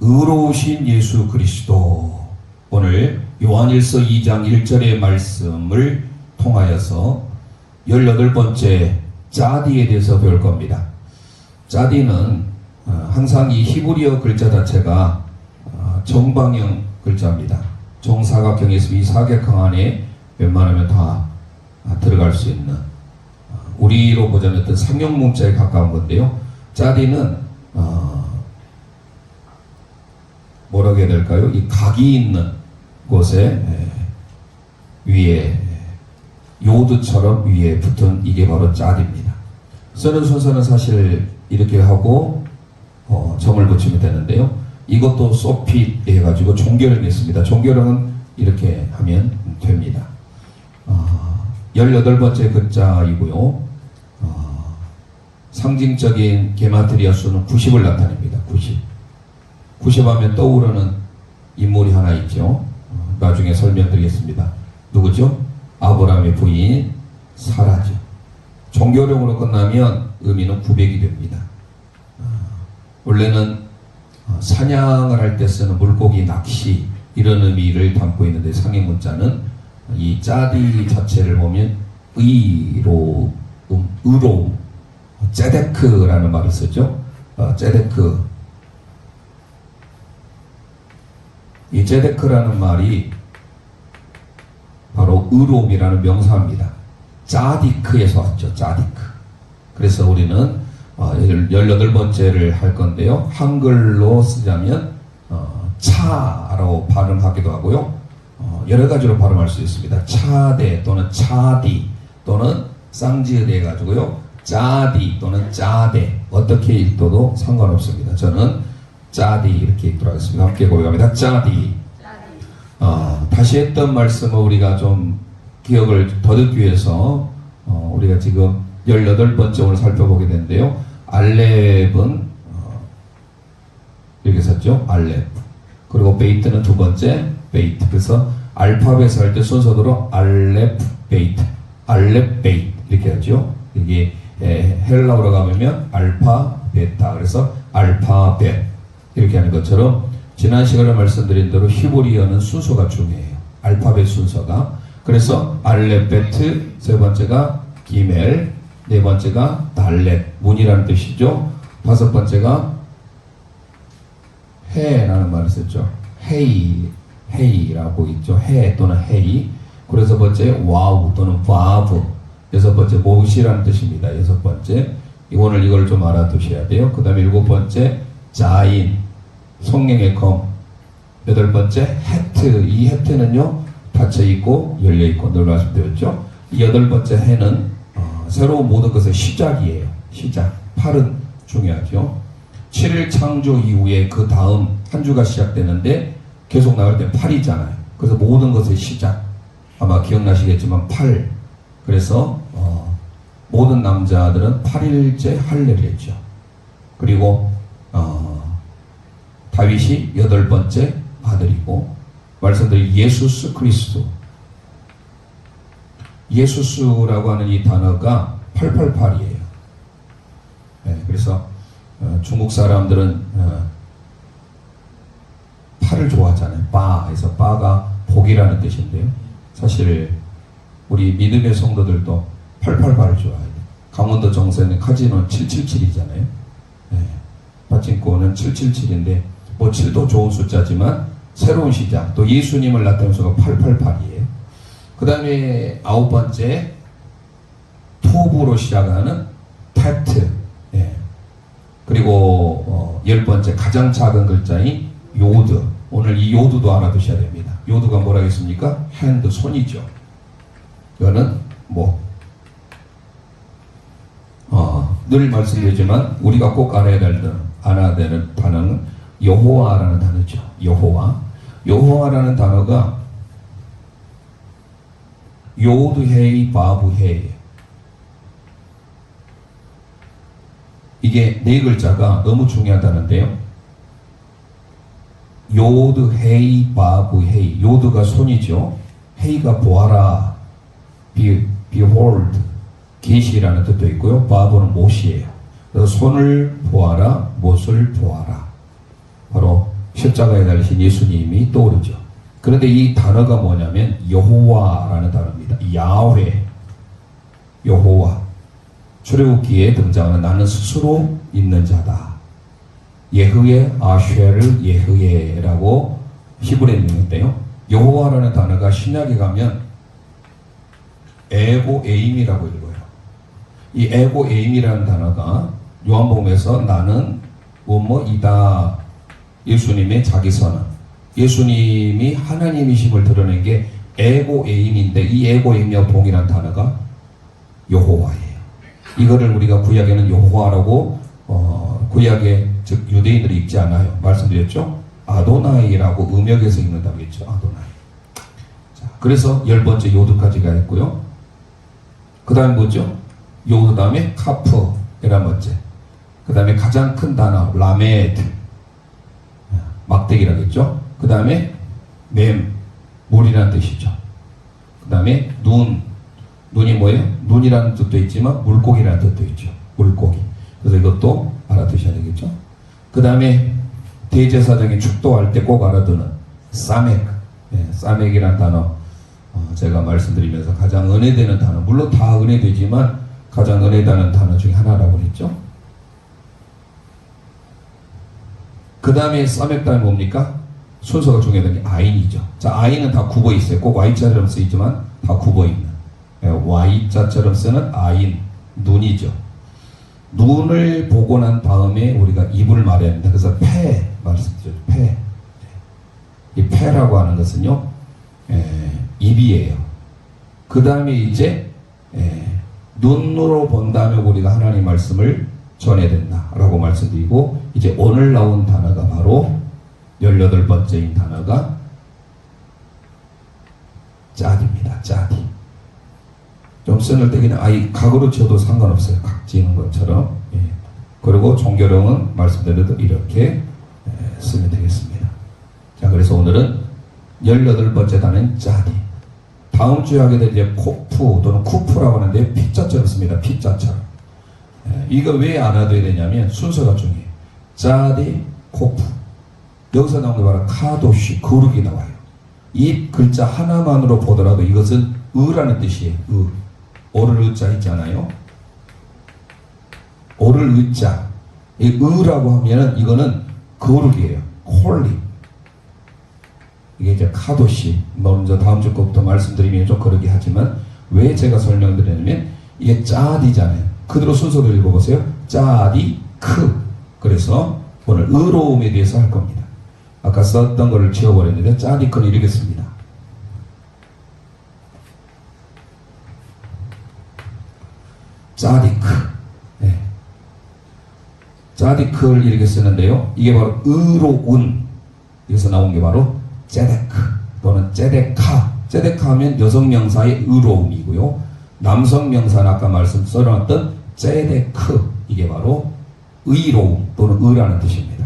의로우신 예수 그리스도. 오늘 요한일서 2장 1절의 말씀을 통하여서 18번째 짜디에 대해서 배울 겁니다. 짜디는 항상 이 히브리어 글자 자체가 정방형 글자입니다. 정사각형에서 이 사각형 안에 웬만하면 다 들어갈 수 있는, 우리로 보자면 어떤 상형문자에 가까운 건데요. 짜디는 뭐라고 해야 될까요? 이 각이 있는 곳에 위에 요드처럼 위에 붙은 이게 바로 짜디입니다. 쓰는 순서는 사실 이렇게 하고 점을 붙이면 되는데요. 이것도 소핏 해가지고 종결형이 있습니다. 종결형은 이렇게 하면 됩니다. 18번째 글자이고요. 상징적인 게마트리아 수는 90을 나타냅니다. 90 하면 떠오르는 인물이 하나 있죠. 나중에 설명드리겠습니다. 누구죠? 아브라함의 부인 사라죠. 종교령으로 끝나면 의미는 900이 됩니다. 원래는 사냥을 할 때 쓰는 물고기, 낚시 이런 의미를 담고 있는데, 상형문자는 이 짜디 자체를 보면 의로움, 제데크라는 말을 쓰죠. 제데크. 이 제데크라는 말이 바로 의로움이라는 명사입니다. 짜디크에서 왔죠. 짜디크. 그래서 우리는 18번째를 할 건데요. 한글로 쓰자면 차라고 발음하기도 하고요. 여러 가지로 발음할 수 있습니다. 차대 또는 차디 또는 쌍지읒 해가지고요. 짜디 또는 짜대, 어떻게 읽어도 상관없습니다. 저는 짜디 이렇게 읽도록 하겠습니다. 함께 고백합니다. 짜디. 다시 했던 말씀을 우리가 좀 기억을 더듬기 위해서 우리가 지금 18번째 오늘 살펴보게 되는데요. 알렙은 이렇게 썼죠. 알렙. 그리고 베이트는 두 번째 베이트. 그래서 알파벳을 할 때 순서대로 알렙 베이트, 알렙 베이트 이렇게 하죠. 이게 헬라어로 가면 알파 베타. 그래서 알파벳 이렇게 하는 것처럼 지난 시간에 말씀드린 대로 히브리어는 순서가 중요해요. 알파벳 순서가. 그래서 알렙베트, 세 번째가 기멜, 네 번째가 달렛, 문이라는 뜻이죠. 다섯 번째가 해라는 말을 썼죠. 헤이라고 있죠. 해 또는 헤이. 그래서 번째 와우 또는 바브. 여섯 번째 모시라는 뜻입니다. 여섯 번째. 오늘 이걸 좀 알아두셔야 돼요. 그 다음에 일곱 번째 자인, 성령의 검. 여덟 번째 헤트. 이 헤트는요 닫혀 있고 열려 있고 늘 말씀드렸죠. 이 여덟 번째 해는 새로운 모든 것의 시작이에요. 시작. 8은 중요하죠. 7일 창조 이후에 그 다음 한 주가 시작되는데 계속 나갈 때 8이잖아요. 그래서 모든 것의 시작. 아마 기억나시겠지만 8. 그래서 모든 남자들은 8일째 할례를 했죠. 그리고 다윗이 8번째 아들이고, 말씀드린 예수스 그리스도. 예수스라고 하는 이 단어가 888이에요. 네, 그래서 중국 사람들은 팔을 좋아하잖아요. 바에서 바가 복이라는 뜻인데요. 사실 우리 믿음의 성도들도 888을 좋아해요. 강원도 정선의 카지노는 777이잖아요. 네, 파친코는 777인데 뭐 7도 좋은 숫자지만 새로운 시작, 또 예수님을 나타내는 수가 888이에요. 그 다음에 9번째 토부로 시작하는 테트. 예. 그리고 10번째 가장 작은 글자인 요드. 오늘 이 요드도 알아두셔야 됩니다. 요드가 뭐라겠습니까? 핸드, 손이죠. 이거는 뭐 늘 말씀드리지만 우리가 꼭 알아야 되는 단어는 여호와라는 단어죠. 여호와라는 단어가 요드헤이 바브헤이, 이게 네 글자가 너무 중요하다는데요. 요드헤이 바브헤이. 요드가 손이죠. 헤이가 보아라, behold, 계시라는 뜻도 있고요. 바브는 못이에요. 그래서 손을 보아라, 못을 보아라. 바로 십자가에 달리신 예수님이 떠오르죠. 그런데 이 단어가 뭐냐면 여호와라는 단어입니다. 야훼, 여호와. 출애굽기에 등장하는 나는 스스로 있는 자다. 예흐예 아쉐를 예흐예라고 히브리어에 있는데요. 여호와라는 단어가 신약에 가면 에고에임이라고 읽어요. 이 에고에임이라는 단어가 요한복음에서 나는 뭐뭐이다. 예수님의 자기선언. 예수님이 하나님이심을 드러낸 게 에고에임인데 이 에고에임과 동일한 단어가 여호와예요. 이거를 우리가 구약에는 여호와라고 구약에 즉 유대인들이 읽지 않아요. 말씀드렸죠? 아도나이라고 음역에서 읽는다고 했죠. 아도나이. 자, 그래서 10번째 요드까지가 했고요. 그 다음에 뭐죠? 요 다음에 카프 11번째. 그 다음에 가장 큰 단어 라메드 막대기라고 했죠. 그 다음에 맴 물이라는 뜻이죠. 그 다음에 눈이 뭐예요? 눈이라는 뜻도 있지만 물고기라는 뜻도 있죠. 물고기. 그래서 이것도 알아두셔야 되겠죠. 그 다음에 대제사장이 축도할 때 꼭 알아두는 사맥. 사맥이라는 단어 제가 말씀드리면서 가장 은혜되는 단어, 물론 다 은혜되지만 가장 은혜되는 단어 중에 하나라고 했죠. 그 다음에 사맥 다음에 뭡니까? 순서가 중요한 게 아인이죠. 자, 아인은 다 굽어 있어요. 꼭 Y자처럼 쓰이지만 다 굽어 있는. Y자처럼 쓰는 아인, 눈이죠. 눈을 보고 난 다음에 우리가 입을 말해야 합니다. 그래서 폐 말씀드렸죠. 폐. 이 폐라고 하는 것은요, 입이에요. 그 다음에 이제 눈으로 본 다음에 우리가 하나님 말씀을 전해야 된다라고 말씀드리고, 이제 오늘 나온 단어가 바로 18번째인 단어가 짜디입니다. 짜디. 좀 쓰는 때 그냥 각으로 지어도 상관없어요. 각 지는 것처럼. 그리고 종교령은 말씀대로 이렇게 쓰면 되겠습니다. 자, 그래서 오늘은 18번째 단어는 짜디. 다음 주에 하게 될 이제 코프 또는 쿠프라고 하는데 피자처럼 씁니다. 피자처럼. 이거 왜 알아둬야 되냐면 순서가 중요해요. 짜디, 코프. 여기서 나온 게 바로 카도시, 거룩이 나와요. 이 글자 하나만으로 보더라도 이것은 의라는 뜻이에요. 의. 오를 의자 있잖아요. 오를 의자. 이 의라고 하면은 이거는 거룩이에요. 홀리. 이게 이제 카도시. 먼저 다음 주 거부터 말씀드리면 좀 그러게 하지만 왜 제가 설명드리냐면 이게 짜디잖아요. 그대로 순서를 읽어보세요. 짜디, 크. 그래서 오늘 의로움에 대해서 할 겁니다. 아까 썼던 거를 지워버렸는데 짜디, 크를 읽겠습니다. 짜디크. 네. 짜디크를 이렇게 쓰는데요. 이게 바로 의로운. 여기서 나온 게 바로 제데크 또는 제데카. 제데카 하면 여성 명사의 의로움이고요. 남성 명사는 아까 써놨던 제데크. 이게 바로 의로움 또는 의라는 뜻입니다.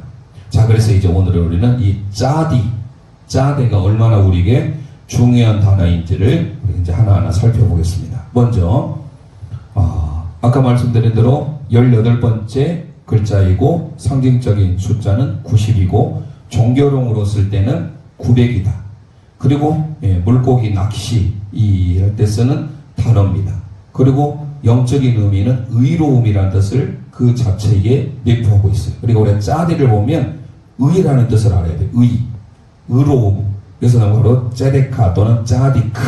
자, 그래서 이제 오늘 우리는 이 짜디가 얼마나 우리에게 중요한 단어인지를 우리 이제 하나하나 살펴보겠습니다. 먼저, 아까 말씀드린 대로 18번째 글자이고 상징적인 숫자는 90이고 종교용으로 쓸 때는 900이다. 그리고 물고기 낚시 할 때 쓰는 단어입니다. 그리고 영적인 의미는 의로움이라는 뜻을 그 자체에 내포하고 있어요. 그리고 우리가 짜디를 보면 의라는 뜻을 알아야 돼요. 의로움. 그래서 바로 제데카 또는 짜디크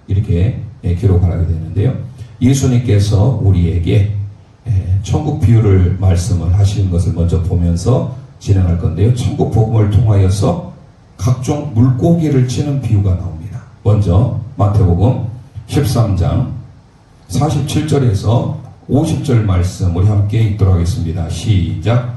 이렇게 기록을 하게 되는데요. 예수님께서 우리에게 천국 비유를 말씀을 하시는 것을 먼저 보면서 진행할 건데요. 천국 복음을 통하여서 각종 물고기를 치는 비유가 나옵니다. 먼저 마태복음 13장 47절에서 50절 말씀 우리 함께 읽도록 하겠습니다. 시작.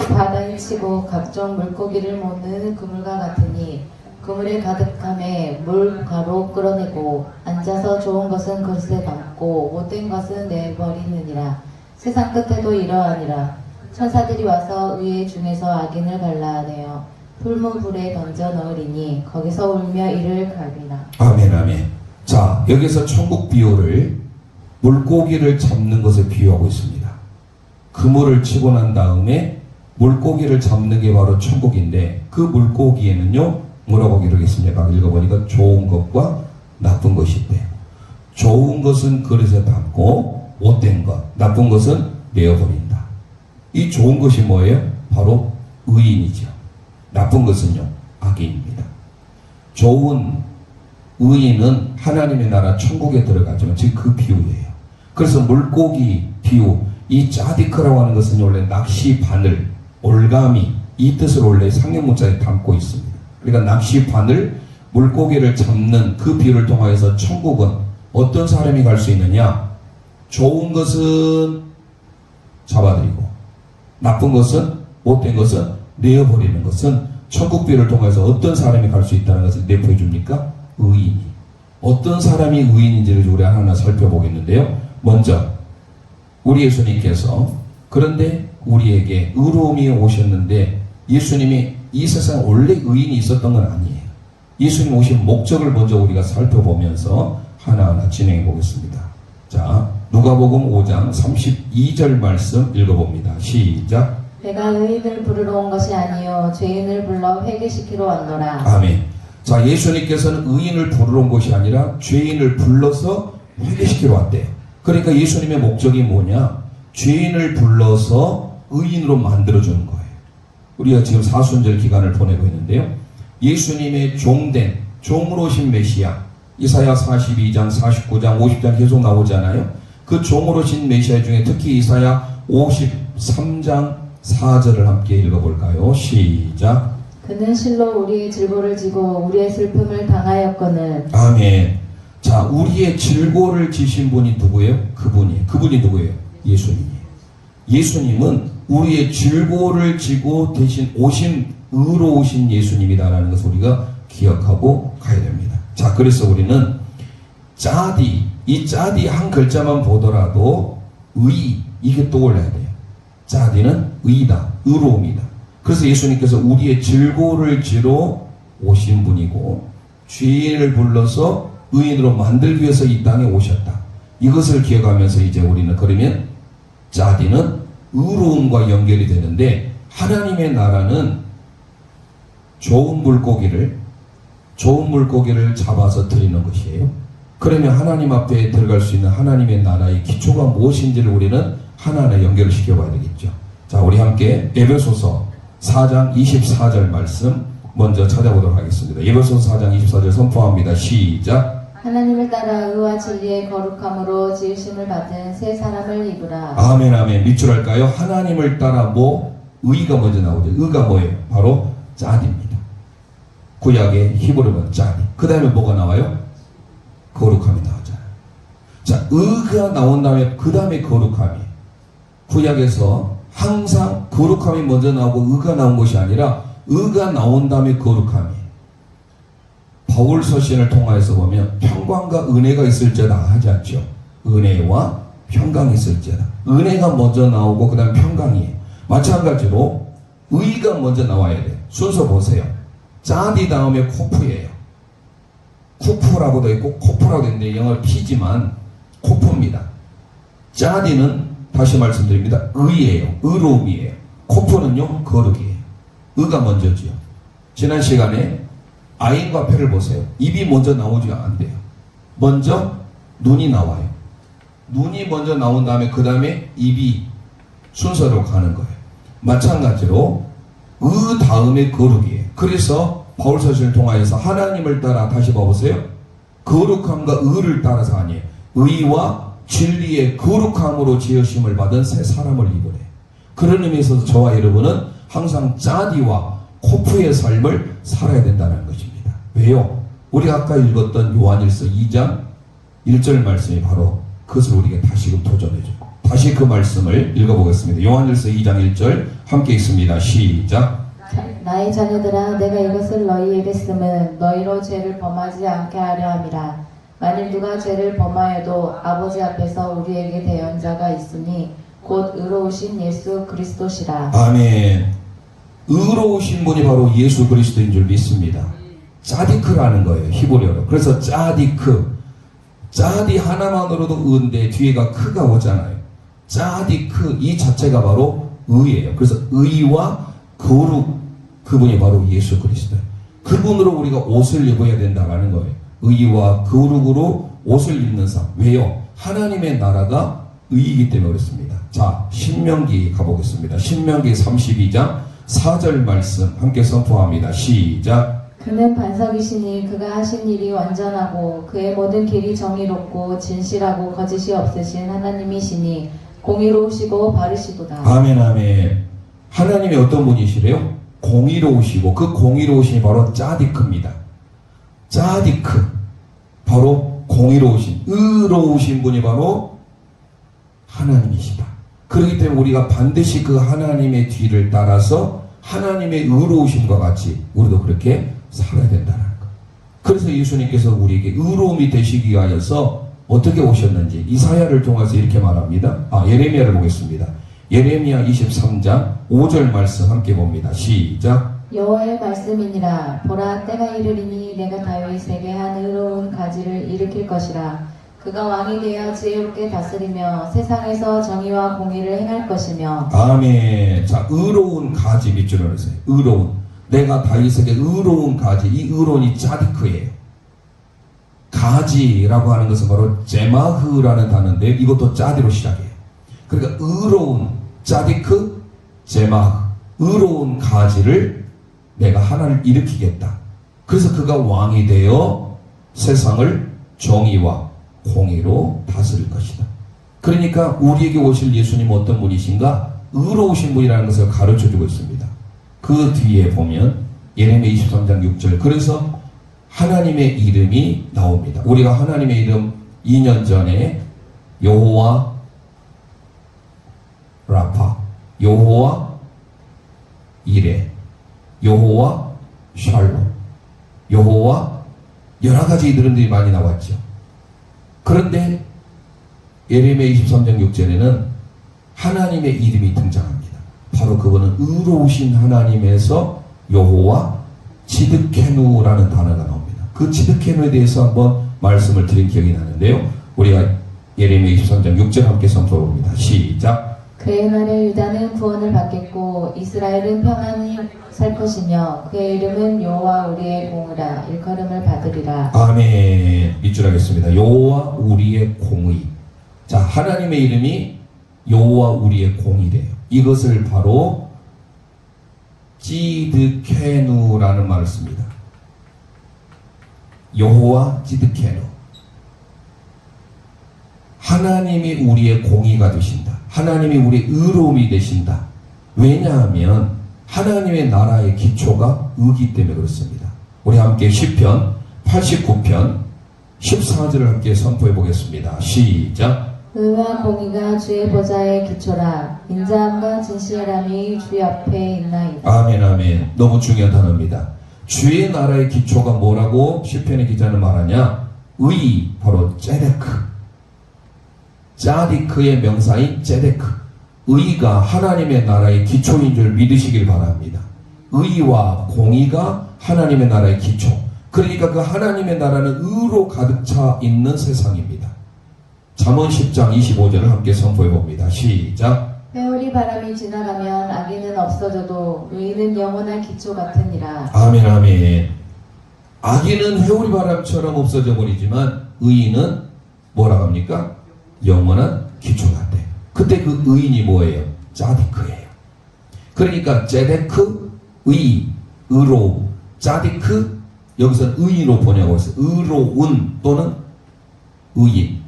바다에 치고 각종 물고기를 먹는 그물과 같으니 그물에 가득함에 물가로 끌어내고 앉아서 좋은 것은 그릇에 담고 못된 것은 내버리느니라. 세상 끝에도 이러하니라. 천사들이 와서 의의 중에서 악인을 갈라내어 불문 불에 던져 넣으리니 거기서 울며 이를 갈리나. 아멘 아멘. 자, 여기서 천국 비유를 물고기를 잡는 것에 비유하고 있습니다. 그물을 치고 난 다음에 물고기를 잡는 게 바로 천국인데 그 물고기에는요 뭐라고 기록했습니까? 읽어보니까 좋은 것과 나쁜 것이 있대요. 좋은 것은 그릇에 담고 못된 것, 나쁜 것은 내어버린다. 이 좋은 것이 뭐예요? 바로 의인이죠. 나쁜 것은요 악인입니다. 좋은 의인은 하나님의 나라 천국에 들어가지만 지금 그 비유예요. 그래서 물고기 비유, 이 짜디크라고 하는 것은 원래 낚시 바늘, 올가미 이 뜻을 원래 상형문자에 담고 있습니다. 그러니까 낚시 바늘, 물고기를 잡는 그 비유를 통하여서 천국은 어떤 사람이 갈 수 있느냐? 좋은 것은 잡아들이고 나쁜 것은 못된 것은 내어버리는 것은 천국 비유를 통해서 어떤 사람이 갈 수 있다는 것을 내포해 줍니까? 의인이. 어떤 사람이 의인인지를 우리 하나하나 살펴보겠는데요. 먼저 우리 예수님께서 그런데 우리에게 의로움이 오셨는데 예수님이 이 세상에 원래 의인이 있었던 건 아니에요. 예수님 오신 목적을 먼저 우리가 살펴보면서 하나하나 진행해 보겠습니다. 자, 누가복음 5장 32절 말씀 읽어봅니다. 시작. 내가 의인을 부르러 온 것이 아니요 죄인을 불러 회개시키러 왔노라. 아멘. 자, 예수님께서는 의인을 부르러 온 것이 아니라 죄인을 불러서 회개시키러 왔대요. 그러니까 예수님의 목적이 뭐냐? 죄인을 불러서 의인으로 만들어주는 거예요. 우리가 지금 사순절 기간을 보내고 있는데요. 예수님의 종된, 종으로 오신 메시아, 이사야 42장, 49장, 50장 계속 나오잖아요. 그 종으로 오신 메시아 중에 특히 이사야 53장 4절을 함께 읽어볼까요? 시작. 그는 실로 우리의 질고를 지고 우리의 슬픔을 당하였거늘. 아멘. 자, 우리의 질고를 지신 분이 누구예요? 그분이. 그분이 누구예요? 예수님이에요. 예수님은 우리의 질고를 지고 대신 오신 의로우신 예수님이다라는 것을 우리가 기억하고 가야 됩니다. 자, 그래서 우리는 짜디, 이 짜디 한 글자만 보더라도 의, 이게 떠올라야 돼요. 짜디는 의다, 의로움이다. 그래서 예수님께서 우리의 질고를 지러 오신 분이고 죄인을 불러서 의인으로 만들기 위해서 이 땅에 오셨다. 이것을 기억하면서 이제 우리는 그러면 짜디는 의로움과 연결이 되는데 하나님의 나라는 좋은 물고기를 잡아서 드리는 것이에요. 그러면 하나님 앞에 들어갈 수 있는 하나님의 나라의 기초가 무엇인지를 우리는 하나하나 연결을 시켜봐야 되겠죠. 자, 우리 함께 에베소서 4장 24절 말씀 먼저 찾아보도록 하겠습니다. 에베소서 4장 24절 선포합니다. 시작. 하나님을 따라 의와 진리의 거룩함으로 지으심을 받은 새 사람을 입으라. 아멘, 아멘. 밑줄 할까요? 하나님을 따라 뭐? 의가 먼저 나오죠. 의가 뭐예요? 바로 짜디입니다. 구약의 히브리어는 짜디. 그 다음에 뭐가 나와요? 거룩함이 나오잖아요. 자, 의가 나온 다음에 그 다음에 거룩함이. 구약에서 항상 거룩함이 먼저 나오고 의가 나온 것이 아니라 의가 나온 다음에 거룩함이. 바울 서신을 통하여서 보면 평강과 은혜가 있을지어다 하지 않죠. 은혜와 평강이 있을지어다. 은혜가 먼저 나오고 그 다음 평강이에요. 마찬가지로 의가 먼저 나와야 돼요. 순서 보세요. 짜디 다음에 코프예요. 쿠프라고도 있고 코프라고도 있는데 영어로 P지만 코프입니다. 짜디는 다시 말씀드립니다. 의예요. 의로움이에요. 코프는요 거룩이에요. 의가 먼저지요. 지난 시간에 아인과 폐를 보세요. 입이 먼저 나오지 않대요. 먼저 눈이 나와요. 눈이 먼저 나온 다음에 그 다음에 입이 순서로 가는 거예요. 마찬가지로 의 다음에 거룩이에요. 그래서 바울 서신을 통하여서 하나님을 따라 다시 봐보세요. 거룩함과 의를 따라서 아니에요. 의와 진리의 거룩함으로 지으심을 받은 새 사람을 입으래. 그런 의미에서 저와 여러분은 항상 짜디와 코프의 삶을 살아야 된다는 것입니다. 왜요? 우리가 아까 읽었던 요한일서 2장 1절 말씀이 바로 그것을 우리에게 다시금 도전해줘. 다시 그 말씀을 읽어보겠습니다. 요한일서 2장 1절 함께 읽습니다. 시작. 나의 자녀들아, 내가 이것을 너희에게 쓰면 너희로 죄를 범하지 않게 하려 함이라. 만일 누가 죄를 범하여도 아버지 앞에서 우리에게 대언자가 있으니 곧 의로우신 예수 그리스도시라. 아멘. 의로우신 분이 바로 예수 그리스도인 줄 믿습니다. 짜디크라는 거예요. 히브리어로. 그래서 짜디크. 짜디 하나만으로도 의인데 뒤에가 크가 오잖아요. 짜디크 이 자체가 바로 의예요. 그래서 의와 거룩, 그분이 바로 예수 그리스도예요. 그분으로 우리가 옷을 입어야 된다는 거예요. 의와 거룩으로 옷을 입는 삶. 왜요? 하나님의 나라가 의이기 때문에 그렇습니다. 자, 신명기 가보겠습니다. 신명기 32장 4절 말씀 함께 선포합니다. 시작. 그는 반석이시니 그가 하신 일이 완전하고 그의 모든 길이 정의롭고 진실하고 거짓이 없으신 하나님이시니 공의로우시고 바르시도다. 아멘, 아멘. 하나님이 어떤 분이시래요? 공의로우시고, 그 공의로우심이 바로 짜디크입니다. 짜디크. 바로 공의로우신, 의로우신 분이 바로 하나님이시다. 그렇기 때문에 우리가 반드시 그 하나님의 뒤를 따라서 하나님의 의로우심과 같이 우리도 그렇게 살아야 된다는 것. 그래서 예수님께서 우리에게 의로움이 되시기 위하여서 어떻게 오셨는지 이사야를 통해서 이렇게 말합니다. 예레미야를 보겠습니다. 예레미야 23장 5절 말씀 함께 봅니다. 시작. 여호와의 말씀이니라. 보라, 때가 이르리니 내가 다윗에게 한 의로운 가지를 일으킬 것이라. 그가 왕이 되어 지혜롭게 다스리며 세상에서 정의와 공의를 행할 것이며. 아멘. 자, 의로운 가지 밑줄을 그으세요. 의로운. 내가 다윗에게 의로운 가지. 이 의로운이 짜디크예요. 가지라고 하는 것은 바로 제마흐라는 단어인데 이것도 짜디로 시작해요. 그러니까 의로운 짜디크 제마흐. 의로운 가지를 내가 하나를 일으키겠다. 그래서 그가 왕이 되어 세상을 정의와 공의로 다스릴 것이다. 그러니까 우리에게 오실 예수님 어떤 분이신가? 의로우신 분이라는 것을 가르쳐주고 있습니다. 그 뒤에 보면 예레미야 23장 6절. 그래서 하나님의 이름이 나옵니다. 우리가 하나님의 이름 2년 전에 여호와 라파, 여호와 이레, 여호와 샬롬, 여호와 여러 가지 이름들이 많이 나왔죠. 그런데 예레미야 23장 6절에는 하나님의 이름이 등장합니다. 바로 그분은 의로우신 하나님에서 여호와 지드케누라는 단어가 나옵니다. 그 지드케누에 대해서 한번 말씀을 드린 기억이 나는데요. 우리가 예레미야 23장 6절 함께 선포해봅니다. 시작. 그의 날에 유다는 구원을 받겠고 이스라엘은 평안히 살 것이며 그의 이름은 여호와 우리의 공의라. 일컬음을 받으리라. 아멘. 밑줄 하겠습니다. 여호와 우리의 공의. 자, 하나님의 이름이 여호와 우리의 공의래요. 이것을 바로 찌드케누라는 말을 씁니다. 여호와 찌드케누. 하나님이 우리의 공의가 되신다. 하나님이 우리의 의로움이 되신다. 왜냐하면 하나님의 나라의 기초가 의기 때문에 그렇습니다. 우리 함께 시편 89편 14절을 함께 선포해 보겠습니다. 시작. 의와 공의가 주의 보좌의 기초라. 인자함과 진실함이 주 옆에 있나이다. 아멘, 아멘. 너무 중요한 단어입니다. 주의 나라의 기초가 뭐라고 시편의 기자는 말하냐? 의, 바로 ጼ데크. 짜디크의 명사인 ጼ데크. 의가 하나님의 나라의 기초인 줄 믿으시길 바랍니다. 의와 공의가 하나님의 나라의 기초. 그러니까 그 하나님의 나라는 의로 가득 차 있는 세상입니다. 잠언 10장 25절을 함께 선포해 봅니다. 시작. 회오리 바람이 지나가면 악인은 없어져도 의는 영원한 기초 같으니라. 아멘, 아멘. 악인은 회오리 바람처럼 없어져 버리지만 의인은 뭐라고 합니까? 영원한 기초 같대요. 그때 그 의인이 뭐예요? 짜디크예요. 그러니까 ጼ데크, 의, 의로움. 짜디크, 여기서 의인으로 번역하고 있어요. 의로운 또는 의인.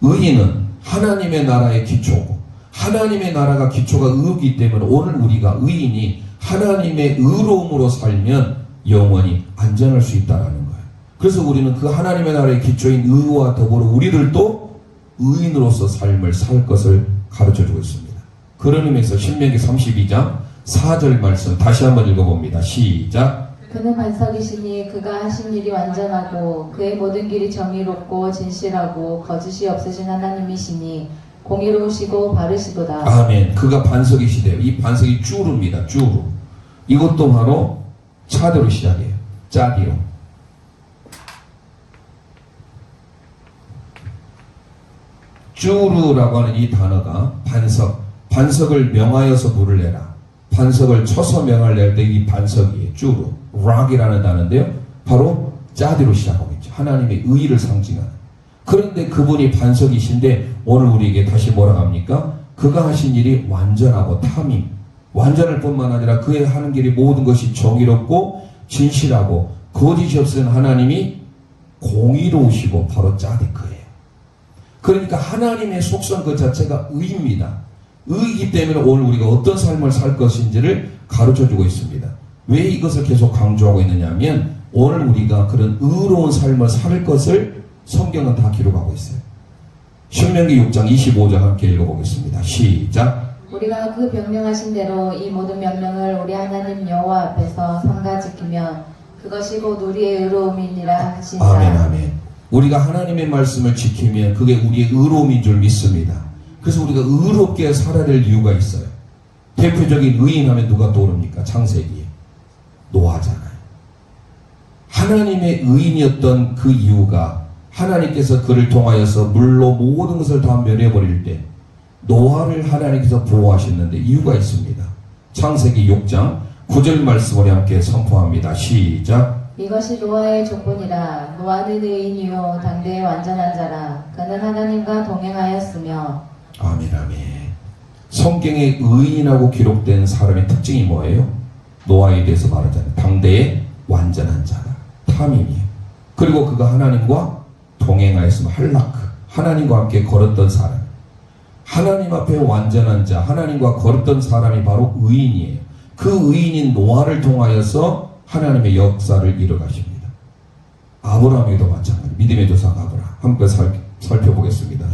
의인은 하나님의 나라의 기초고, 하나님의 나라가 기초가 의이기 때문에 오늘 우리가 의인이 하나님의 의로움으로 살면 영원히 안전할 수 있다는 거예요. 그래서 우리는 그 하나님의 나라의 기초인 의와 더불어 우리를 또 의인으로서 삶을 살 것을 가르쳐주고 있습니다. 그런 의미에서 신명기 32장 4절 말씀 다시 한번 읽어봅니다. 시작. 그는 반석이시니 그가 하신 일이 완전하고 그의 모든 길이 정의롭고 진실하고 거짓이 없으신 하나님이시니 공의로우시고 바르시도다. 아멘. 그가 반석이시대요. 이 반석이 쭈루입니다. 쭈루. 이것도 바로 차대로 시작해요. 짜디로. 쭈루라고 하는 이 단어가 반석, 반석을 명하여서 물을 내라. 반석을 쳐서 명할 낼 때 이 반석이에요. 쭈루, 락이라는 단어인데요. 바로 짜디로 시작하고 있죠. 하나님의 의의를 상징하는. 그런데 그분이 반석이신데 오늘 우리에게 다시 뭐라 합니까? 그가 하신 일이 완전하고 탐임. 완전할 뿐만 아니라 그의 하는 길이 모든 것이 정의롭고 진실하고 거짓이 없는 하나님이 공의로우시고 바로 짜디크예요. 그러니까 하나님의 속성 그 자체가 의입니다. 의이기 때문에 오늘 우리가 어떤 삶을 살 것인지를 가르쳐주고 있습니다. 왜 이것을 계속 강조하고 있느냐면 오늘 우리가 그런 의로운 삶을 살 것을 성경은 다 기록하고 있어요. 신명기 6장 25절 함께 읽어보겠습니다. 시작. 우리가 그 명령하신 대로 이 모든 명령을 우리 하나님 여호와 앞에서 삼가 지키면 그것이 곧 우리의 의로움이니라 하시니라. 아멘 아멘. 우리가 하나님의 말씀을 지키면 그게 우리의 의로움인 줄 믿습니다. 그래서 우리가 의롭게 살아야 될 이유가 있어요. 대표적인 의인 하면 누가 떠오릅니까? 창세기에 노아잖아요. 하나님의 의인이었던 그 이유가 하나님께서 그를 통하여서 물로 모든 것을 다 멸해버릴 때 노아를 하나님께서 보호하셨는데 이유가 있습니다. 창세기 6장 9절 말씀을 함께 선포합니다. 시작. 이것이 노아의 조건이라. 노아는 의인이요 당대의 완전한 자라. 그는 하나님과 동행하였으며. 아멘 아멘. 성경에 의인이라고 기록된 사람의 특징이 뭐예요? 노아에 대해서 말하잖아요. 당대의 완전한 자다. 탐임이에요. 그리고 그가 하나님과 동행하였으면 할라크. 하나님과 함께 걸었던 사람. 하나님 앞에 완전한 자, 하나님과 걸었던 사람이 바로 의인이에요. 그 의인인 노아를 통하여서 하나님의 역사를 이뤄가십니다. 아브라함에도 마찬가지. 믿음의 조상 아브라함. 함께 살펴보겠습니다.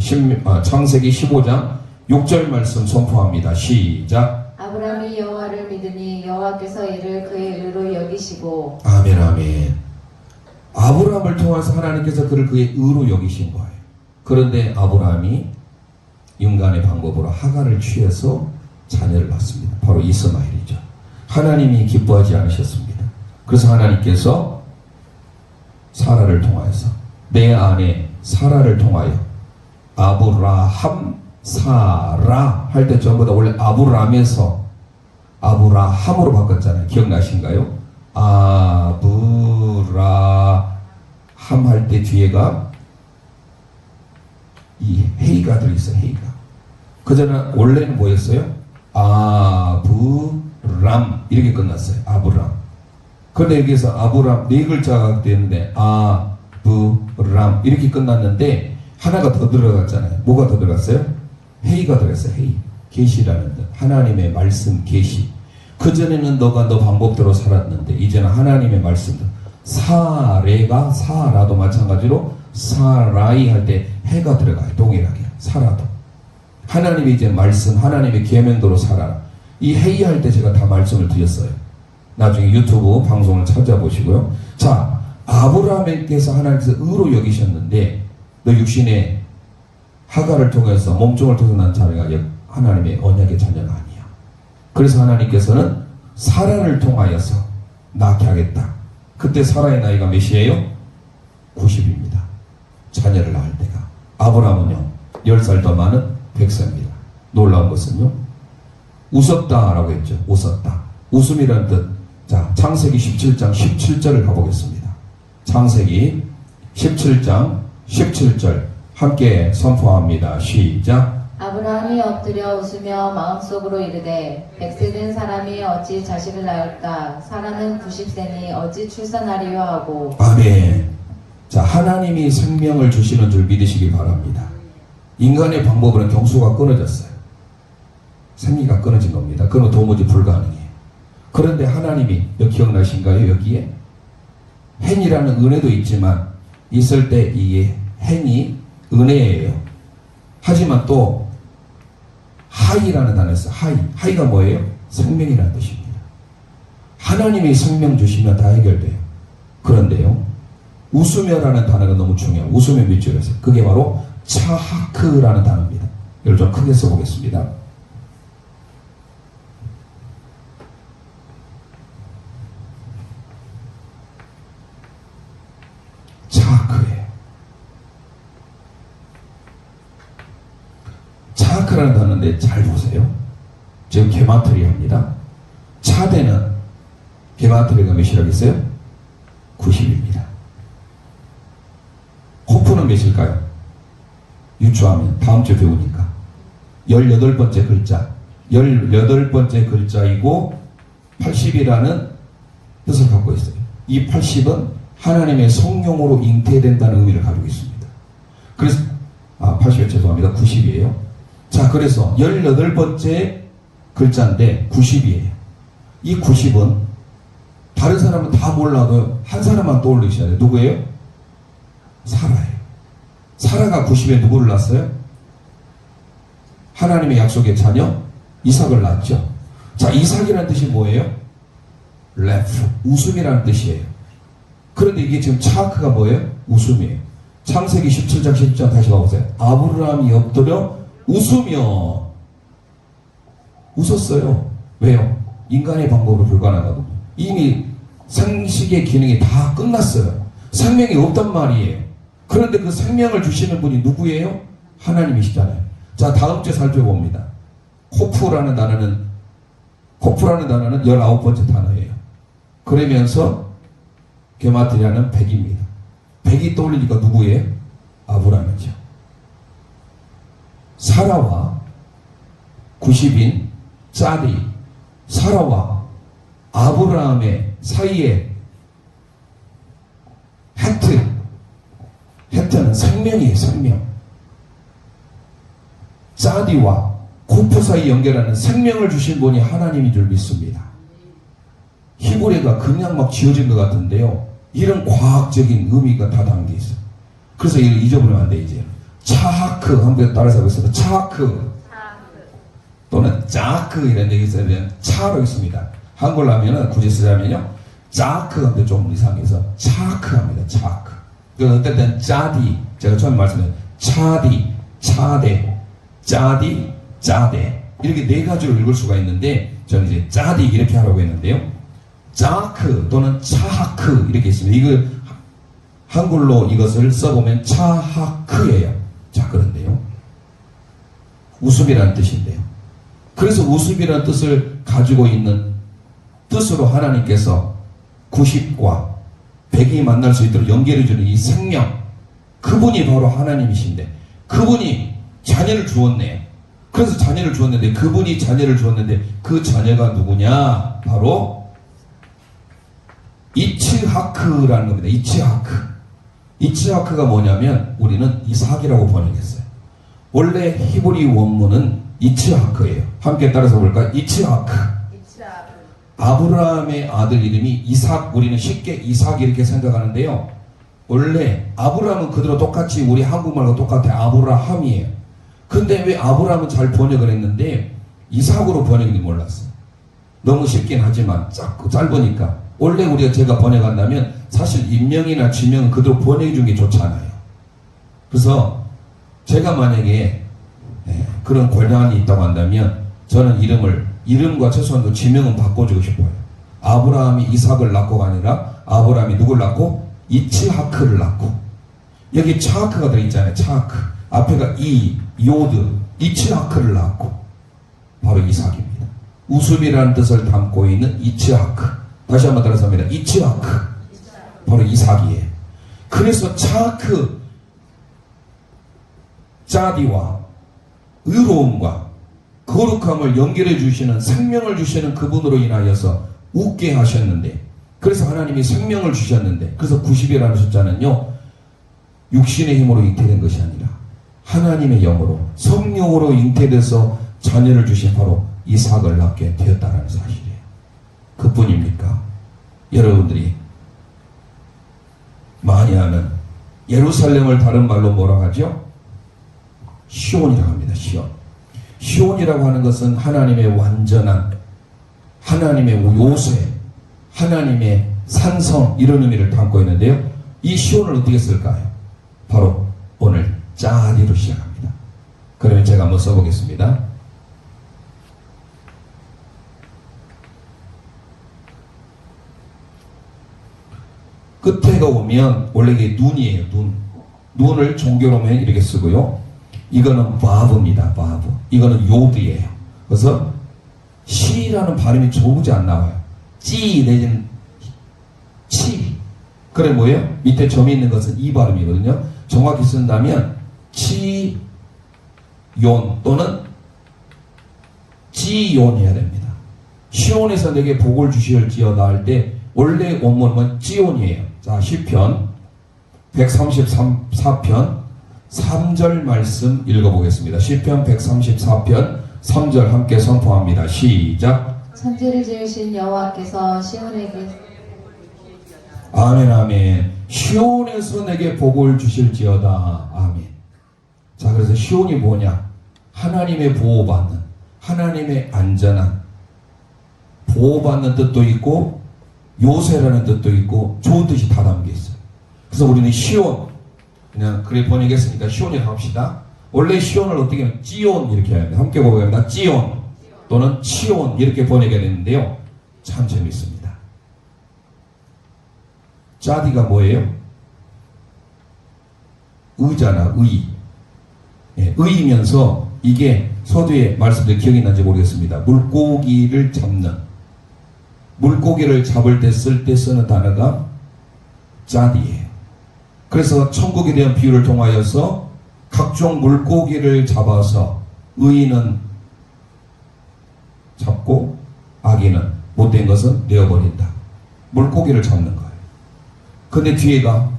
창세기 15장 6절 말씀 선포합니다. 시작. 아브라함이 여호와를 믿으니 여호와께서 이를 그의 의로 여기시고. 아멘 아멘. 아브라함을 통해서 하나님께서 그를 그의 의로 여기신 거예요. 그런데 아브라함이 인간의 방법으로 하갈을 취해서 자녀를 낳습니다. 바로 이스마엘이죠. 하나님이 기뻐하지 않으셨습니다. 그래서 하나님께서 사라를 통하여서 내 아내 사라를 통하여 아브라함 사라 할 때 전부 다 원래 아브람에서 아브라함으로 바꿨잖아요. 기억나신가요? 아브라함 할 때 뒤에가 이 헤이가 들어있어요. 헤이가. 그전에 원래는 뭐였어요? 아브람 이렇게 끝났어요. 아브람. 그런데 여기서 아브람 네 글자가 되는데 아브람 이렇게 끝났는데 하나가 더 들어갔잖아요. 뭐가 더 들어갔어요? 헤이가 들어갔어요. 헤이. 계시라는 뜻. 하나님의 말씀 계시. 그전에는 너가 너 방법대로 살았는데 이제는 하나님의 말씀도 사레가 사라도 마찬가지로 사라이 할 때 해가 들어가요. 동일하게 사라도 하나님의 이제 말씀 하나님의 계명대로 살아라. 이 회의 할 때 제가 다 말씀을 드렸어요. 나중에 유튜브 방송을 찾아보시고요. 자, 아브라함께서 하나님께서 의로 여기셨는데 너 육신의 하갈을 통해서 몸종을 통해서 난 자녀가 하나님의 언약의 자녀가 아니야. 그래서 하나님께서는 사라를 통하여서 낳게 하겠다. 그때 사라의 나이가 몇이에요? 90입니다. 자녀를 낳을 때가. 아브라함은요 10살 더 많은 100세입니다. 놀라운 것은요 웃었다라고 했죠. 웃었다. 웃음이라는 뜻. 자, 창세기 17장 17절을 가보겠습니다. 창세기 17장 17절 함께 선포합니다. 시작. 아브라함이 엎드려 웃으며 마음속으로 이르되 100세 된 사람이 어찌 자식을 낳을까? 사라는 90세니 어찌 출산하리요 하고. 아멘. 자, 하나님이 생명을 주시는 줄 믿으시기 바랍니다. 인간의 방법으로는 경수가 끊어졌어요. 생리가 끊어진 겁니다. 그건 도무지 불가능해요. 그런데 하나님이 기억나신가요? 여기에 행이라는 은혜도 있지만 있을 때 이게 행이 은혜예요. 하지만 또 하이라는 단어가 있어요. 하이가 뭐예요? 생명이라는 뜻입니다. 하나님이 생명 주시면 다 해결돼요. 그런데요 웃으며라는 단어가 너무 중요해요. 웃으며 몇 줄에서 그게 바로 차하크라는 단어입니다. 이걸 좀 크게 써보겠습니다. 차하크예요. 차하크라는 단어인데 잘 보세요. 지금 게마트리아입니다. 차대는 게마트리아가 몇이라겠어요? 90입니다. 코프는 몇일까요? 유추하면 다음 주에 배우니까 18번째 글자 18번째 글자이고 80이라는 뜻을 갖고 있어요. 이 80은 하나님의 성령으로 잉태된다는 의미를 가지고 있습니다. 그래서 80에 죄송합니다. 90이에요. 자, 그래서 18번째 글자인데 90이에요. 이 90은 다른 사람은 다 몰라도 한 사람만 떠올리셔야 돼요. 누구예요? 사라예요. 사라가 90에 누구를 낳았어요? 하나님의 약속의 자녀 이삭을 낳았죠. 자, 이삭이라는 뜻이 뭐예요? 레프, 웃음이라는 뜻이에요. 그런데 이게 지금 차크가 뭐예요? 웃음이에요. 창세기 17장 10장 다시 봐보세요. 아브라함이 엎드려 웃으며 웃었어요. 왜요? 인간의 방법으로 불가능하거든요. 이미 생식의 기능이 다 끝났어요. 생명이 없단 말이에요. 그런데 그 생명을 주시는 분이 누구예요? 하나님이시잖아요. 자, 다음 주에 살펴봅니다. 코프라는 단어는 19번째 단어예요. 그러면서 게마트리아는 100입니다. 100이 떠올리니까 누구예요? 아브라함이죠. 사라와 90인 짜디, 사라와 아브라함의 사이에 헤트는 생명이에요. 생명. 짜디와 코프 사이 연결하는 생명을 주신 분이 하나님인 줄 믿습니다. 히브리가 그냥 막 지어진 것 같은데요, 이런 과학적인 의미가 다 담겨 있어요. 그래서 이걸 잊어버리면 안 돼. 이제 차하크 한번 따라서 하겠습니다. 차하크 또는 짜크 이런 얘기 있어야 되면 차로 있습니다. 한글로 하면은 굳이 쓰자면요, 짜크 하면 좀 이상해서 차크 합니다. 차크. 그 어쨌든 짜디, 제가 처음에 말씀드린 차디, 차대, 짜디, 짜대, 이렇게 네 가지로 읽을 수가 있는데 저는 이제 짜디 이렇게 하라고 했는데요, 짜크 또는 차하크 이렇게 있습니다. 이거 한글로 이것을 써보면 차하크예요. 자, 그런데요, 웃음이라는 뜻인데요, 그래서 웃음이라는 뜻을 가지고 있는 뜻으로 하나님께서 90과 100이 만날 수 있도록 연결해주는 이 생명, 그분이 바로 하나님이신데, 그분이 자녀를 주었네요. 그래서 자녀를 주었는데, 그분이 자녀를 주었는데 그 자녀가 누구냐? 바로 이츠하크라는 겁니다. 이츠하크가 뭐냐면 우리는 이삭이라고 번역했어요. 원래 히브리 원문은 이츠하크예요. 함께 따라서 볼까요? 이츠하크. 아브라함의 아들 이름이 이삭, 우리는 쉽게 이삭 이렇게 생각하는데요, 원래 아브라함은 그대로 똑같이 우리 한국말과 똑같아 아브라함이에요. 근데 왜 아브라함은 잘 번역을 했는데 이삭으로 번역인지 몰랐어요. 너무 쉽긴 하지만 짧으니까. 원래 우리가 제가 번역한다면 사실 인명이나 지명은 그대로 번역해 준 게 좋잖아요. 그래서 제가 만약에 그런 권한이 있다고 한다면 저는 이름과 최소한도 지명은 바꿔주고 싶어요. 아브라함이 이삭을 낳고가 아니라 아브라함이 누굴 낳고? 이츠하크를 낳고. 여기 차하크가 들어있잖아요. 차하크. 앞에가 요드, 이츠하크를 낳고. 바로 이삭입니다. 웃음이라는 뜻을 담고 있는 이츠하크. 다시 한번 따라서 합니다. 이츠하크. 바로 이삭이에요. 그래서 차하크, 짜디와 의로움과 거룩함을 연결해 주시는, 생명을 주시는 그분으로 인하여서 웃게 하셨는데, 그래서 하나님이 생명을 주셨는데, 그래서 90이라는 숫자는요, 육신의 힘으로 잉태된 것이 아니라 하나님의 영으로, 성령으로 잉태돼서 자녀를 주신 바로 이삭을 낳게 되었다는 사실이에요. 그뿐입니까? 여러분들이 많이 아는 예루살렘을 다른 말로 뭐라고 하죠? 시온이라고 합니다. 시온이라고 하는 것은 하나님의 완전한, 하나님의 요새, 하나님의 산성, 이런 의미를 담고 있는데요, 이 시온을 어떻게 쓸까요? 바로 오늘 짜디로 시작합니다. 그러면 제가 한번 써보겠습니다. 끝에가 오면 원래 이게 눈이에요. 눈을 종교로면 이렇게 쓰고요, 이거는 바브입니다. 바브. 이거는 요드예요. 그래서 시라는 발음이 도무지 안 나와요. 찌 내지는 치. 그래 뭐예요? 밑에 점이 있는 것은 이 발음이거든요. 정확히 쓴다면 치yon 또는 지용해야 됩니다. 시온에서 내게 복을 주실지어다 할 때 원래 원문은 지온이에요. 자, 시편 134편 3절 말씀 읽어보겠습니다. 시편 134편 3절 함께 선포합니다. 시작. 천지를 지으신 여호와께서 시온에게 아멘 아멘. 시온에서 내게 복을 주실지어다. 아멘. 자, 그래서 시온이 뭐냐? 하나님의 보호받는, 하나님의 안전한, 보호받는 뜻도 있고 요새라는 뜻도 있고 좋은 뜻이 다 담겨 있어요. 그래서 우리는 시온, 그냥 그래 번역했으니까 시온이라고 합시다. 원래 시온을 어떻게 하면 찌온 이렇게 해야 합니다. 함께 보겠습니다. 찌온 또는 치온 이렇게 번역해야 되는데요. 참 재밌습니다. 짜디가 뭐예요? 의잖아, 의. 예, 의이면서 이게 서두에 말씀드린 기억이 난지 모르겠습니다. 물고기를 잡는, 물고기를 잡을 때 쓸 때 쓰는 단어가 짜디예요. 그래서 천국에 대한 비유를 통하여서 각종 물고기를 잡아서 의인은 잡고 악인은 못된 것은 내어버린다. 물고기를 잡는 거예요. 근데 뒤에가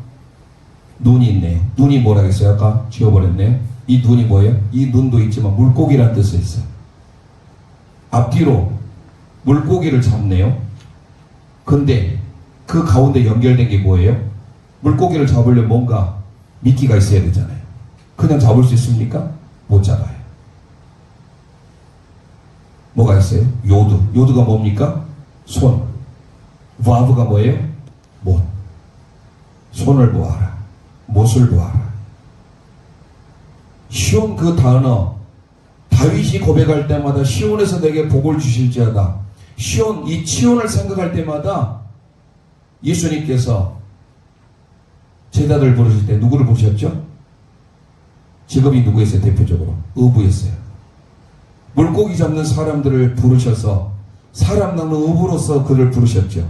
눈이 있네요. 눈이 뭐라겠어요? 아까 지워버렸네요. 이 눈이 뭐예요? 이 눈도 있지만 물고기란 뜻이 있어요. 앞뒤로 물고기를 잡네요. 근데 그 가운데 연결된 게 뭐예요? 물고기를 잡으려면 뭔가 미끼가 있어야 되잖아요. 그냥 잡을 수 있습니까? 못 잡아요. 뭐가 있어요? 요드. 요드가 뭡니까? 손. 와브가 뭐예요? 못. 손을 보아라. 못을 보아라. 시온 그 단어, 다윗이 고백할 때마다 시온에서 내게 복을 주실지어다. 시온, 이 치온을 생각할 때마다 예수님께서 제자들 부르실 때 누구를 부르셨죠? 직업이 누구였어요? 대표적으로 어부였어요. 물고기 잡는 사람들을 부르셔서 사람 낳는 어부로서 그를 부르셨죠.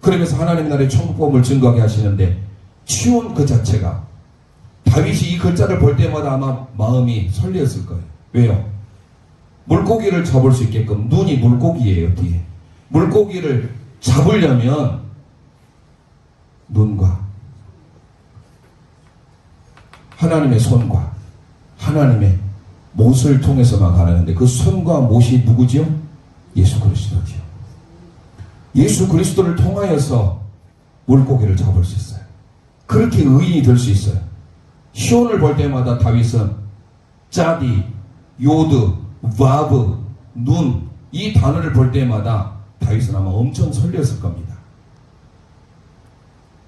그러면서 하나님 나라의 천국복음을 증거하게 하시는데 치온 그 자체가 다윗이 이 글자를 볼 때마다 아마 마음이 설레었을 거예요. 왜요? 물고기를 잡을 수 있게끔 눈이 물고기예요. 뒤에 물고기를 잡으려면 눈과 하나님의 손과 하나님의 못을 통해서만 가능한데 그 손과 못이 누구죠? 예수 그리스도죠. 예수 그리스도를 통하여서 물고기를 잡을 수 있어요. 그렇게 의인이 될 수 있어요. 시온을 볼 때마다 다윗은 짜디, 요드, 와브, 눈 이 단어를 볼 때마다 다윗은 아마 엄청 설레었을 겁니다.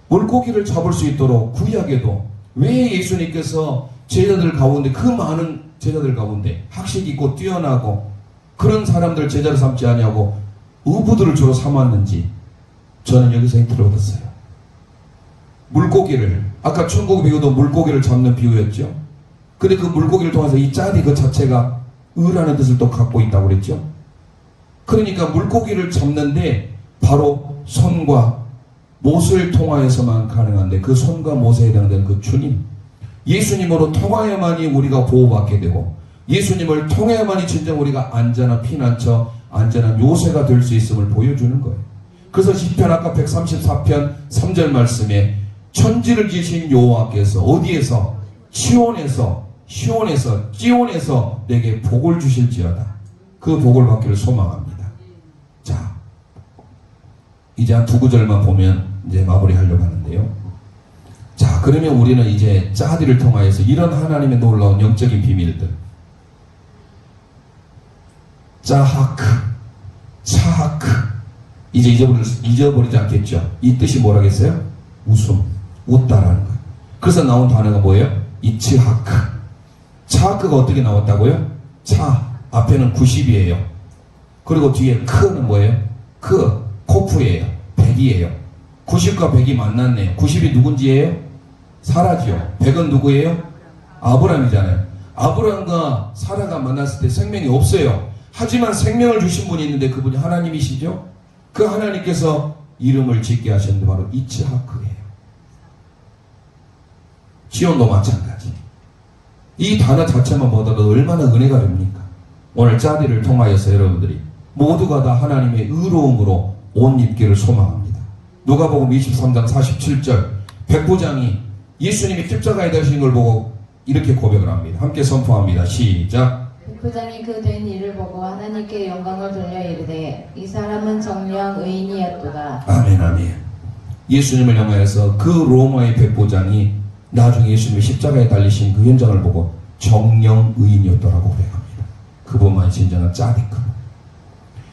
물고기를 잡을 수 있도록 구약에도 왜 예수님께서 제자들 가운데 그 많은 제자들 가운데 학식 있고 뛰어나고 그런 사람들 제자를 삼지 아니하고 어부들을 주로 삼았는지 저는 여기서 힌트를 얻었어요. 물고기를 아까 천국 비유도 물고기를 잡는 비유였죠. 근데 그 물고기를 통해서 이 짜디 그 자체가 의라는 뜻을 또 갖고 있다고 그랬죠. 그러니까 물고기를 잡는데 바로 손과 못을 통하여서만 가능한데 그 손과 못에 해당되는 그 주님 예수님으로 통하여만이 우리가 보호받게 되고 예수님을 통해야만이 진정 우리가 안전한 피난처 안전한 요새가 될 수 있음을 보여주는 거예요. 그래서 시편 아까 134편 3절 말씀에 천지를 지으신 여호와께서 어디에서 시온에서 내게 복을 주실지어다. 그 복을 받기를 소망합니다. 자, 이제 한 두 구절만 보면 이제 마무리하려고 하는데요. 자, 그러면 우리는 이제 짜디를 통하여서 이런 하나님의 놀라운 영적인 비밀들 짜하크, 차하크 이제 잊어버리지 않겠죠. 이 뜻이 뭐라겠어요? 웃음, 웃다라는 거예요. 그래서 나온 단어가 뭐예요? 이츠하크. 차하크가 어떻게 나왔다고요? 차 앞에는 90이에요. 그리고 뒤에 크는 뭐예요? 코프예요. 100이에요. 90과 100이 만났네요. 90이 누군지예요? 사라지요. 100은 누구예요? 아브람이잖아요. 아브람과 사라가 만났을 때 생명이 없어요. 하지만 생명을 주신 분이 있는데 그분이 하나님이시죠. 그 하나님께서 이름을 짓게 하셨는데 바로 이츠하크예요. 지온도 마찬가지. 이 단어 자체만 보더라도 얼마나 은혜가 됩니까? 오늘 짜디를 통하여서 여러분들이 모두가 다 하나님의 의로움으로 옷 입기를 소망합니다. 누가복음 23장 47절 백부장이 예수님이 십자가에 달리신 걸 보고 이렇게 고백을 합니다. 함께 선포합니다. 시작. 백부장이 그 된 일을 보고 하나님께 영광을 돌려 이르되 이 사람은 정령 의인이었도다. 아멘 아멘. 예수님을 향하여서 그 로마의 백부장이 나중에 예수님이 십자가에 달리신 그 현장을 보고 정령 의인이었더라고 고백합니다. 그분만이 진정한 짜디크.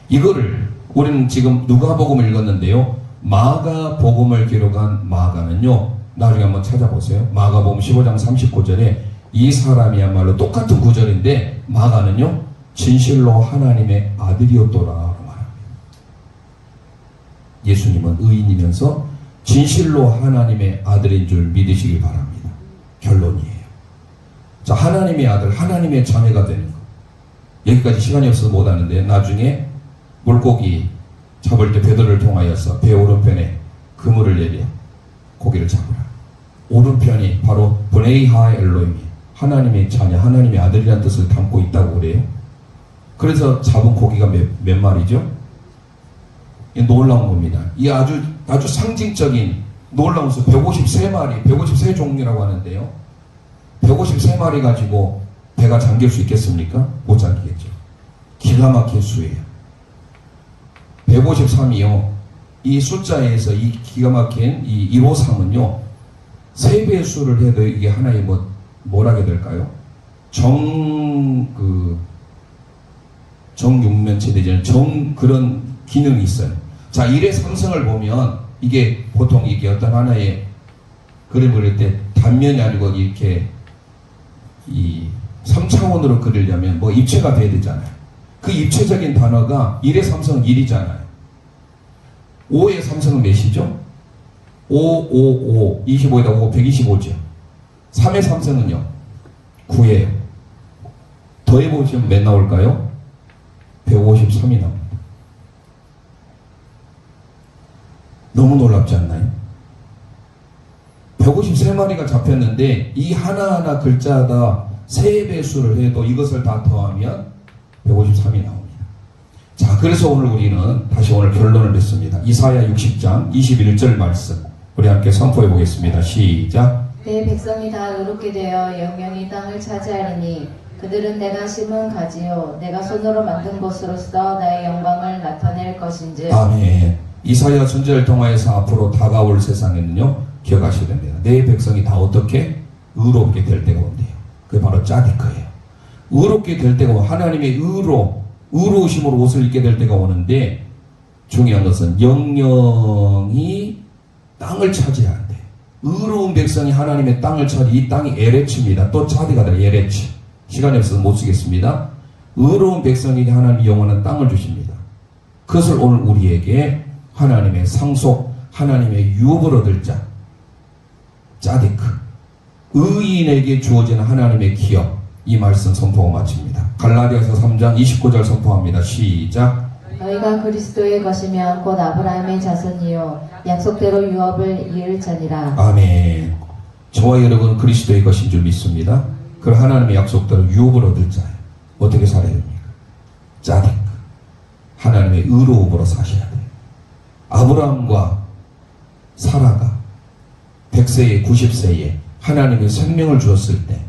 이거를 우리는 지금 누가복음을 읽었는데요. 마가복음을 기록한 마가는요. 나중에 한번 찾아보세요. 마가복음 15장 39절에 이 사람이야말로 똑같은 구절인데 마가는요. 진실로 하나님의 아들이었더라고 말합니다. 예수님은 의인이면서 진실로 하나님의 아들인 줄 믿으시길 바랍니다. 결론이에요. 자, 하나님의 아들, 하나님의 자매가 되는 것. 여기까지 시간이 없어서 못하는데 나중에 물고기 잡을 때 베드로를 통하여서 배 오른편에 그물을 내려 고기를 잡으라. 오른편이 바로 브네이하 엘로임이 하나님의 자녀, 하나님의 아들이라는 뜻을 담고 있다고 그래요. 그래서 잡은 고기가 몇 마리죠? 놀라운 겁니다. 이 아주 상징적인 놀라운 수 153마리, 153종류라고 하는데요. 153마리 가지고 배가 잠길 수 있겠습니까? 못 잠기겠죠. 기가 막힌 수예요. 153이요. 이 숫자에서 이 기가 막힌 이 153은요. 3배의 수를 해도 이게 하나의 뭐라게 될까요? 정육면체 되잖아요. 그런 기능이 있어요. 자, 1의 삼성을 보면 이게 보통 이게 어떤 하나의 그림 그릴 때 단면이 아니고 이렇게 이 3차원으로 그리려면 입체가 돼야 되잖아요. 그 입체적인 단어가 1의 삼성은 1이잖아요. 5의 삼성은 몇이죠? 5, 25에다 5, 125죠. 3의 삼성은요? 9예요. 더해보시면 몇 나올까요? 153이 나옵니다. 너무 놀랍지 않나요? 153마리가 잡혔는데 이 하나하나 글자다 3배 수를 해도 이것을 다 더하면 153이 나옵니다. 자, 그래서 오늘 우리는 다시 오늘 결론을 맺습니다. 이사야 60장 21절 말씀 우리 함께 선포해 보겠습니다. 시작. 내 백성이 다 의롭게 되어 영영이 땅을 차지하리니 그들은 내가 심은 가지요 내가 손으로 만든 것으로서 나의 영광을 나타낼 것인지. 아멘. 이사야 선지자를 통하여서 앞으로 다가올 세상에는요 기억하셔야 됩니다. 내 백성이 다 어떻게 의롭게 될 때가 온대요. 그게 바로 짜디크예요. 의롭게 될 때가 하나님의 의로우심으로 옷을 입게 될 때가 오는데 중요한 것은 영영이 땅을 차지한대. 의로운 백성이 하나님의 땅을 차지. 이 땅이 에레츠입니다. 또 차디가 돼. 에레츠. 시간이 없어서 못 쓰겠습니다. 의로운 백성에게 하나님이 영원한 땅을 주십니다. 그것을 오늘 우리에게 하나님의 상속, 하나님의 유업을 얻을 자, 짜디크, 의인에게 주어지는 하나님의 기업, 이 말씀 선포하고 마칩니다. 갈라디아서 3장 29절 선포합니다. 시작. 너희가 그리스도의 것이면 곧 아브라함의 자손이요 약속대로 유업을 이을 자니라. 아멘. 저와 여러분은 그리스도의 것인 줄 믿습니다. 그 하나님의 약속대로 유업을 얻을 자예요. 어떻게 살아야 됩니까? 짜디크, 하나님의 의로움으로 사셔야 돼요. 아브라함과 사라가 100세에 90세에 하나님의 생명을 주었을 때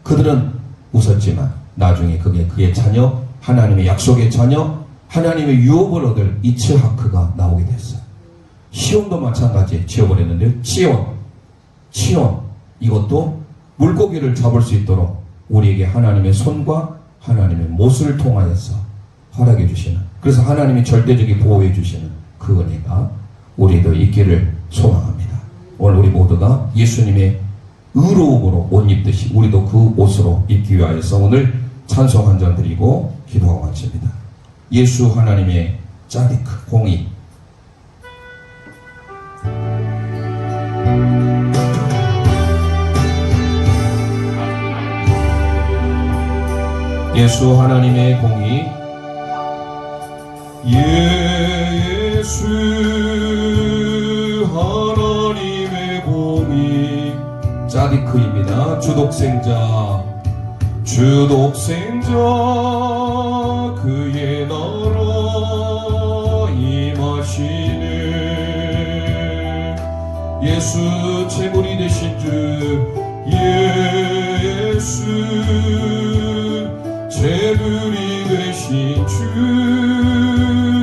그들은 웃었지만 나중에 그의 자녀, 하나님의 약속의 자녀, 하나님의 유업을 얻을 이츠하크가 나오게 됐어요. 시온도 마찬가지에 지어버렸는데요. 치온 이것도 물고기를 잡을 수 있도록 우리에게 하나님의 손과 하나님의 못을 통하여서 허락해 주시는, 그래서 하나님이 절대적인 보호해 주시는 그 은혜가 우리도 있기를 소망합니다. 오늘 우리 모두가 예수님의 의로움으로 옷 입듯이 우리도 그 옷으로 입기 위하여서 오늘 찬송 한 장 드리고 기도하고 마칩니다. 예수 하나님의 짜디크 공의. 예수 예수 하나님의 공의 예수 하나님의 공의 짜디크입니다. 주독생자 그의 나라 임하시네. 예수 제물이 되신 주 예수 제물이 되신 주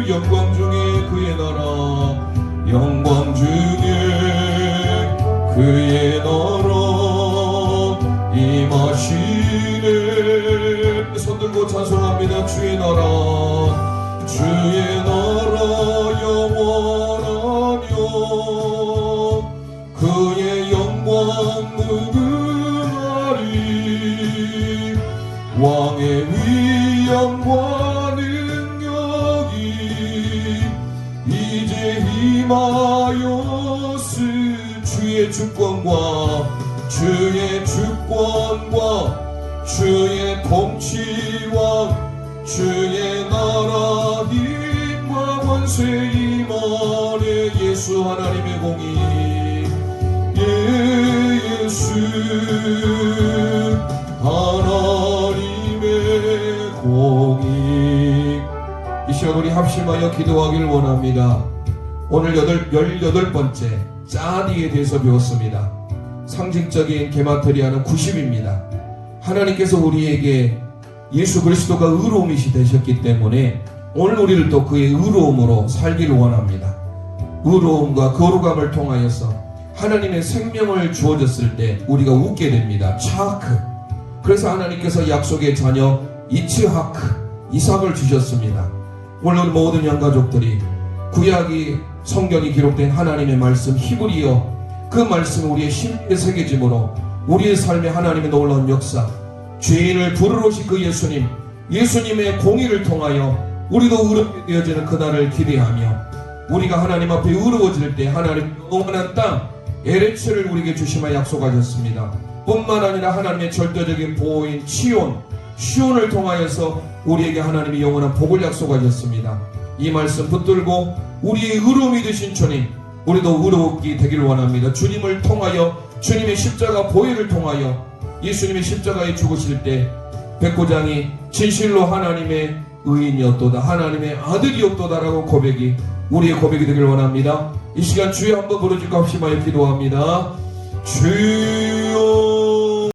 영광 중에 그의 나라 영광 중에 그의 나라 임하시네. 손들고 찬송합니다. 주의 나라 영원하며 그의 영광 무궁하리. 왕의 위엄과 능력이 이제 임하였으. 주의 주권과 주의 통치와 주의 나라 힘과 권세 임하네. 예수 하나님의 공의 예수 하나님의 공의. 이 시간 우리 합심하여 기도하기를 원합니다. 오늘 18번째 짜디에 대해서 배웠습니다. 상징적인 게마트리아는 90입니다. 하나님께서 우리에게 예수 그리스도가 의로움이시 되셨기 때문에 오늘 우리를 또 그의 의로움으로 살기를 원합니다. 의로움과 거룩함을 통하여서 하나님의 생명을 주어졌을 때 우리가 웃게 됩니다. 차크. 그래서 하나님께서 약속의 자녀 이츠하크 이삭을 주셨습니다. 오늘 우리 모든 양가족들이 구약이 성경이 기록된 하나님의 말씀 히브리어 그 말씀을 우리의 심리에 새겨짐으로 우리의 삶에 하나님의 놀라운 역사, 죄인을 부르러 오신 그 예수님의 공의를 통하여 우리도 의롭게 되어지는 그날을 기대하며 우리가 하나님 앞에 의로워질 때 하나님 영원한 땅 에레츠를 우리에게 주시마 약속하셨습니다. 뿐만 아니라 하나님의 절대적인 보호인 시온을 통하여서 우리에게 하나님이 영원한 복을 약속하셨습니다. 이 말씀 붙들고 우리의 의로움이 되신 주님, 우리도 의롭게 되기를 원합니다. 주님을 통하여 주님의 십자가 보혈을 통하여 예수님의 십자가에 죽으실 때 백호장이 진실로 하나님의 의인이었도다, 하나님의 아들이었도다라고 고백이 우리의 고백이 되기를 원합니다. 이 시간 주여 한번 부르짖고 합심하여 기도합니다. 주여